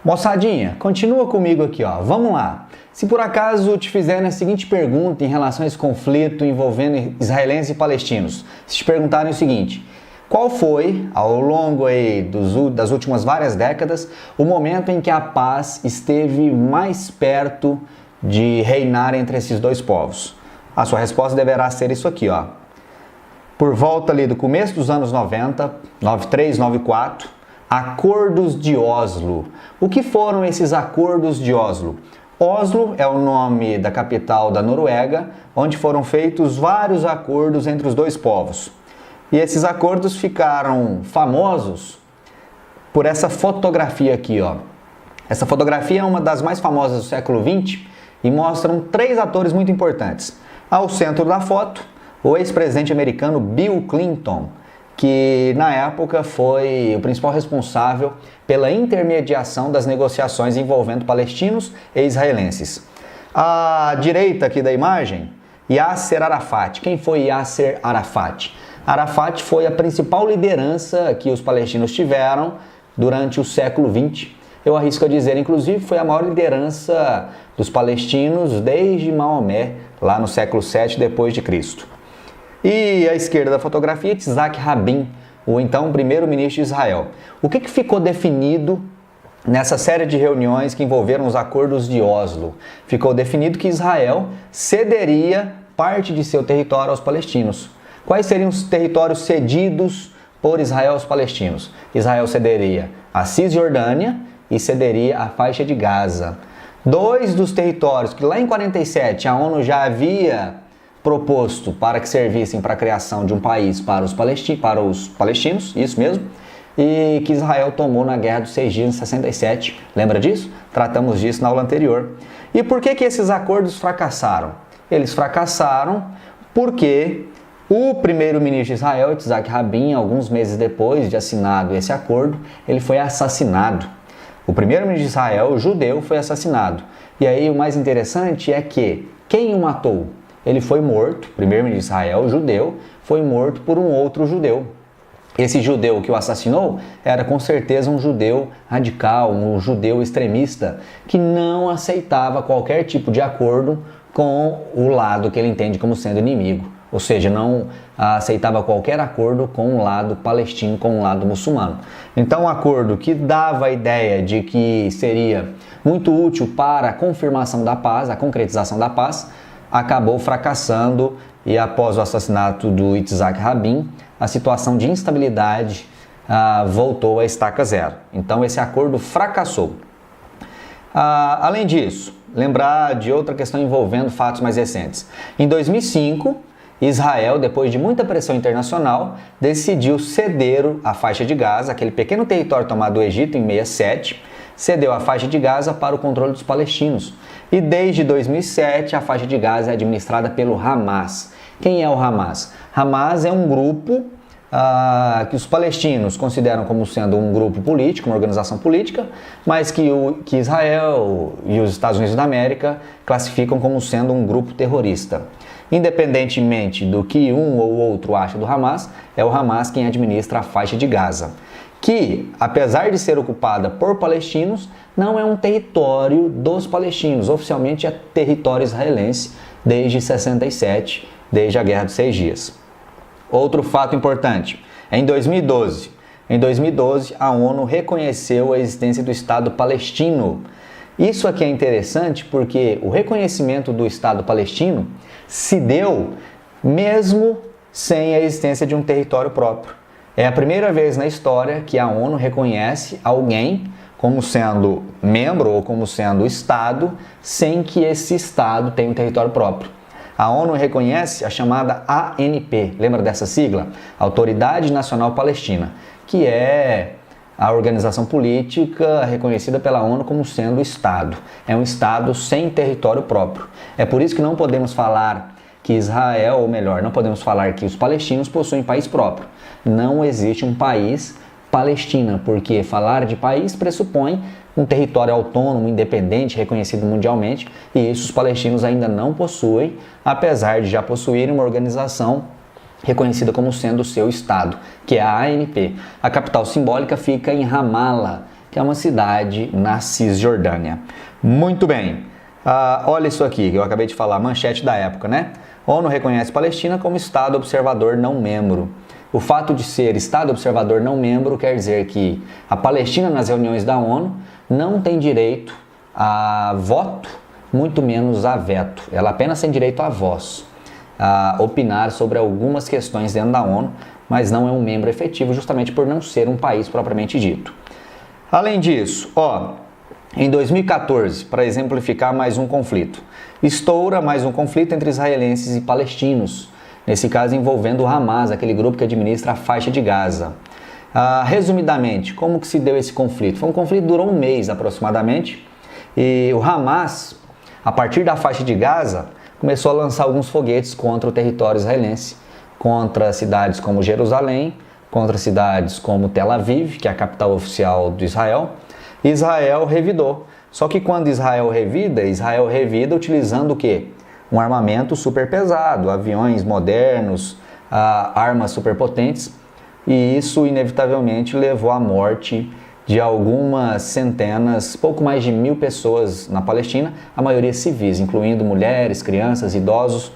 Moçadinha, continua comigo aqui, ó. Vamos lá. Se por acaso te fizerem a seguinte pergunta em relação a esse conflito envolvendo israelenses e palestinos, se te perguntarem o seguinte: qual foi, ao longo das últimas várias décadas, o momento em que a paz esteve mais perto de reinar entre esses dois povos? A sua resposta deverá ser isso aqui, ó. Por volta ali do começo dos anos 90, 93, 94, Acordos de Oslo. O que foram esses Acordos de Oslo? Oslo é o nome da capital da Noruega, onde foram feitos vários acordos entre os dois povos. E esses acordos ficaram famosos por essa fotografia aqui, ó. Essa fotografia é uma das mais famosas do século XX e mostram três atores muito importantes. Ao centro da foto, o ex-presidente americano Bill Clinton, que na época foi o principal responsável pela intermediação das negociações envolvendo palestinos e israelenses. À direita aqui da imagem, Yasser Arafat. Quem foi Yasser Arafat? Arafat foi a principal liderança que os palestinos tiveram durante o século XX. Eu arrisco a dizer, inclusive, foi a maior liderança dos palestinos desde Maomé, lá no século VII depois de Cristo. E à esquerda da fotografia, Yitzhak Rabin, o então primeiro-ministro de Israel. O que ficou definido nessa série de reuniões que envolveram os acordos de Oslo? Ficou definido que Israel cederia parte de seu território aos palestinos. Quais seriam os territórios cedidos por Israel aos palestinos? Israel cederia a Cisjordânia e cederia a faixa de Gaza. Dois dos territórios que lá em 47 a ONU já havia proposto para que servissem para a criação de um país para os palestinos, isso mesmo, e que Israel tomou na Guerra dos Seis Dias em 67. Lembra disso? Tratamos disso na aula anterior. E por que esses acordos fracassaram? Eles fracassaram porque o primeiro-ministro de Israel, Yitzhak Rabin, alguns meses depois de assinado esse acordo, ele foi assassinado. O primeiro-ministro de Israel, o judeu, foi assassinado. E aí o mais interessante é que quem o matou? Ele foi morto, o primeiro-ministro de Israel, o judeu, foi morto por um outro judeu. Esse judeu que o assassinou era com certeza um judeu radical, um judeu extremista, que não aceitava qualquer tipo de acordo com o lado que ele entende como sendo inimigo. Ou seja, não aceitava qualquer acordo com o lado palestino, com o lado muçulmano. Então, um acordo que dava a ideia de que seria muito útil para a confirmação da paz, a concretização da paz, acabou fracassando e após o assassinato do Yitzhak Rabin, a situação de instabilidade voltou a estaca zero. Então, esse acordo fracassou. Além disso, lembrar de outra questão envolvendo fatos mais recentes. Em 2005, Israel, depois de muita pressão internacional, decidiu ceder a faixa de Gaza, aquele pequeno território tomado do Egito em 67, cedeu a faixa de Gaza para o controle dos palestinos. E desde 2007, a faixa de Gaza é administrada pelo Hamas. Quem é o Hamas? Hamas é um grupo que os palestinos consideram como sendo um grupo político, uma organização política, mas que Israel e os Estados Unidos da América classificam como sendo um grupo terrorista. Independentemente do que um ou outro acha do Hamas, é o Hamas quem administra a faixa de Gaza, que, apesar de ser ocupada por palestinos, não é um território dos palestinos, oficialmente é território israelense desde 67, desde a Guerra dos Seis Dias. Outro fato importante, em 2012, a ONU reconheceu a existência do Estado palestino. Isso aqui é interessante porque o reconhecimento do Estado palestino se deu mesmo sem a existência de um território próprio. É a primeira vez na história que a ONU reconhece alguém como sendo membro ou como sendo Estado sem que esse Estado tenha um território próprio. A ONU reconhece a chamada ANP, lembra dessa sigla? Autoridade Nacional Palestina, que é a organização política reconhecida pela ONU como sendo Estado. É um Estado sem território próprio. É por isso que não podemos falar que Israel, ou melhor, não podemos falar que os palestinos possuem país próprio. Não existe um país Palestina, porque falar de país pressupõe um território autônomo, independente, reconhecido mundialmente, e isso os palestinos ainda não possuem, apesar de já possuírem uma organização reconhecida como sendo o seu Estado, que é a ANP. A capital simbólica fica em Ramallah, que é uma cidade na Cisjordânia. Muito bem. Olha isso aqui, que eu acabei de falar, manchete da época, né? ONU reconhece Palestina como Estado observador não membro. O fato de ser Estado observador não membro quer dizer que a Palestina nas reuniões da ONU não tem direito a voto, muito menos a veto. Ela apenas tem direito a voz, a opinar sobre algumas questões dentro da ONU, mas não é um membro efetivo justamente por não ser um país propriamente dito. Além disso, em 2014, para exemplificar mais um conflito, estoura mais um conflito entre israelenses e palestinos, nesse caso envolvendo o Hamas, aquele grupo que administra a faixa de Gaza. Resumidamente, como que se deu esse conflito? Foi um conflito que durou um mês aproximadamente, e o Hamas, a partir da faixa de Gaza, começou a lançar alguns foguetes contra o território israelense, contra cidades como Jerusalém, contra cidades como Tel Aviv, que é a capital oficial de Israel. Israel revidou. Só que quando Israel revida utilizando o quê? Um armamento super pesado, aviões modernos, armas superpotentes, e isso inevitavelmente levou à morte de algumas centenas, pouco mais de 1.000 pessoas na Palestina, a maioria civis, incluindo mulheres, crianças, idosos.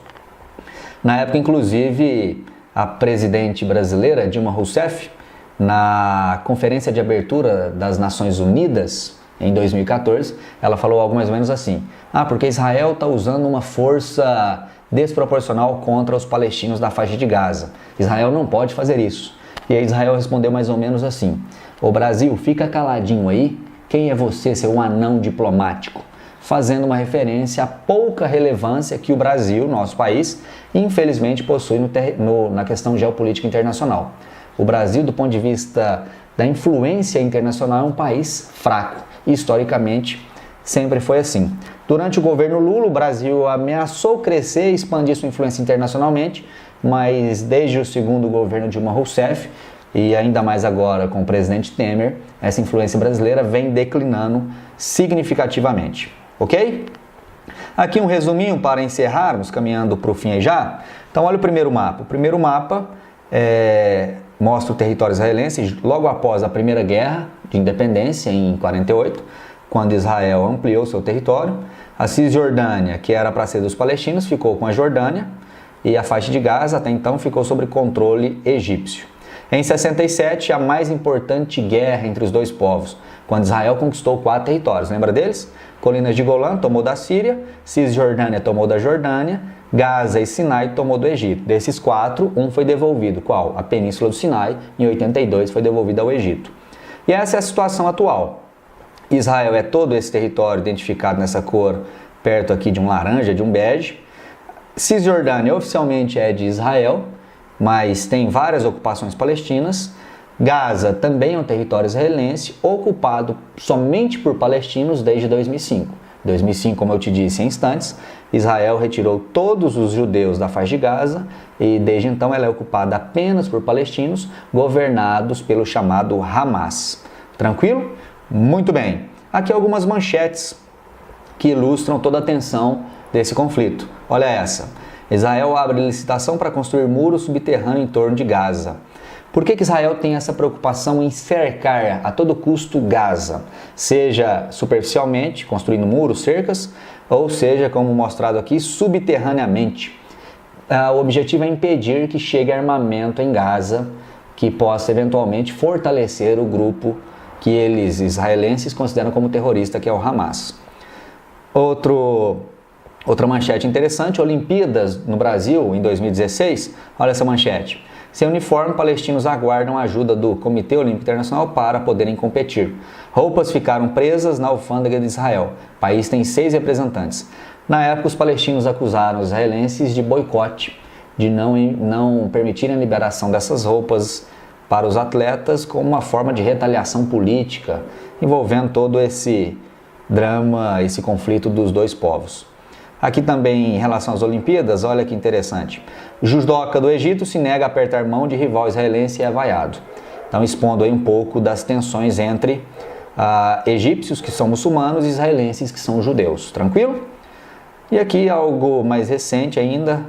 Na época, inclusive, a presidente brasileira, Dilma Rousseff, na conferência de abertura das Nações Unidas, em 2014, ela falou algo mais ou menos assim: porque Israel está usando uma força desproporcional contra os palestinos da faixa de Gaza. Israel não pode fazer isso. E aí Israel respondeu mais ou menos assim: ô Brasil, fica caladinho aí, quem é você, seu anão diplomático? Fazendo uma referência à pouca relevância que o Brasil, nosso país, infelizmente possui na questão geopolítica internacional. O Brasil, do ponto de vista da influência internacional, é um país fraco. E, historicamente, sempre foi assim. Durante o governo Lula, o Brasil ameaçou crescer e expandir sua influência internacionalmente, mas desde o segundo governo Dilma Rousseff, e ainda mais agora com o presidente Temer, essa influência brasileira vem declinando significativamente. Ok? Aqui um resuminho para encerrarmos, caminhando para o fim aí já. Então olha o primeiro mapa. O primeiro mapa mostra o território israelense logo após a Primeira Guerra de Independência, em 48, quando Israel ampliou seu território. A Cisjordânia, que era para ser dos palestinos, ficou com a Jordânia, e a faixa de Gaza até então ficou sob controle egípcio. Em 67, a mais importante guerra entre os dois povos, quando Israel conquistou 4 territórios, lembra deles? Colinas de Golã tomou da Síria, Cisjordânia tomou da Jordânia, Gaza e Sinai tomou do Egito. Desses 4, um foi devolvido. Qual? A Península do Sinai, em 82, foi devolvida ao Egito. E essa é a situação atual. Israel é todo esse território identificado nessa cor, perto aqui de um laranja, de um bege. Cisjordânia oficialmente é de Israel, mas tem várias ocupações palestinas. Gaza também é um território israelense, ocupado somente por palestinos desde 2005. 2005, como eu te disse em instantes, Israel retirou todos os judeus da faixa de Gaza e desde então ela é ocupada apenas por palestinos governados pelo chamado Hamas. Tranquilo? Muito bem. Aqui algumas manchetes que ilustram toda a tensão desse conflito. Olha essa. Israel abre licitação para construir muro subterrâneo em torno de Gaza. Por que Israel tem essa preocupação em cercar a todo custo Gaza? Seja superficialmente, construindo muros, cercas, ou seja, como mostrado aqui, subterraneamente. O objetivo é impedir que chegue armamento em Gaza que possa eventualmente fortalecer o grupo que eles, israelenses, consideram como terrorista, que é o Hamas. Outra manchete interessante: Olimpíadas no Brasil em 2016. Olha essa manchete. Sem uniforme, palestinos aguardam a ajuda do Comitê Olímpico Internacional para poderem competir. Roupas ficaram presas na alfândega de Israel. O país tem 6 representantes. Na época, os palestinos acusaram os israelenses de boicote, de não permitirem a liberação dessas roupas para os atletas como uma forma de retaliação política, envolvendo todo esse drama, esse conflito dos dois povos. Aqui também, em relação às Olimpíadas, olha que interessante. Judoca do Egito se nega a apertar mão de rival israelense e é vaiado. Então, expondo aí um pouco das tensões entre egípcios, que são muçulmanos, e israelenses, que são judeus. Tranquilo? E aqui algo mais recente ainda,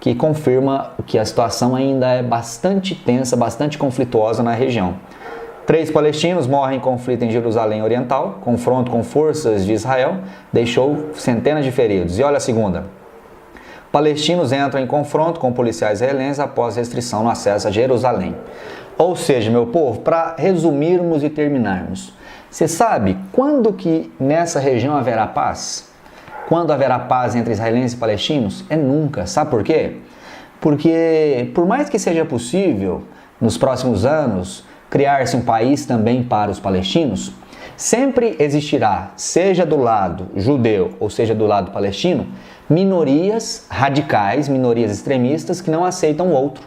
que confirma que a situação ainda é bastante tensa, bastante conflituosa na região. 3 palestinos morrem em conflito em Jerusalém Oriental. Confronto com forças de Israel deixou centenas de feridos. E olha a segunda. Palestinos entram em confronto com policiais israelenses após restrição no acesso a Jerusalém. Ou seja, meu povo, para resumirmos e terminarmos, você sabe quando que nessa região haverá paz? Quando haverá paz entre israelenses e palestinos? É nunca. Sabe por quê? Porque por mais que seja possível, nos próximos anos, criar-se um país também para os palestinos, sempre existirá, seja do lado judeu ou seja do lado palestino, minorias radicais, minorias extremistas que não aceitam o outro.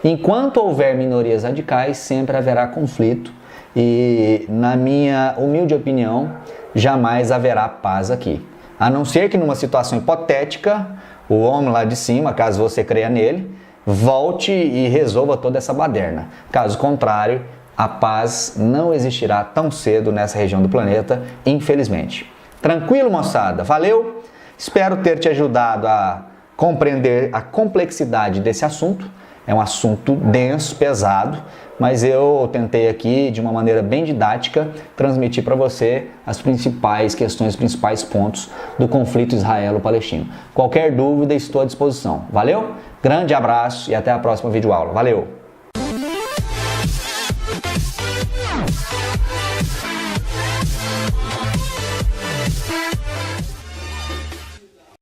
Enquanto houver minorias radicais, sempre haverá conflito e, na minha humilde opinião, jamais haverá paz aqui. A não ser que numa situação hipotética, o homem lá de cima, caso você creia nele, volte e resolva toda essa baderna. Caso contrário, a paz não existirá tão cedo nessa região do planeta, infelizmente. Tranquilo, moçada? Valeu? Espero ter te ajudado a compreender a complexidade desse assunto. É um assunto denso, pesado, mas eu tentei aqui, de uma maneira bem didática, transmitir para você as principais questões, os principais pontos do conflito israelo-palestino. Qualquer dúvida, estou à disposição. Valeu? Grande abraço e até a próxima videoaula. Valeu!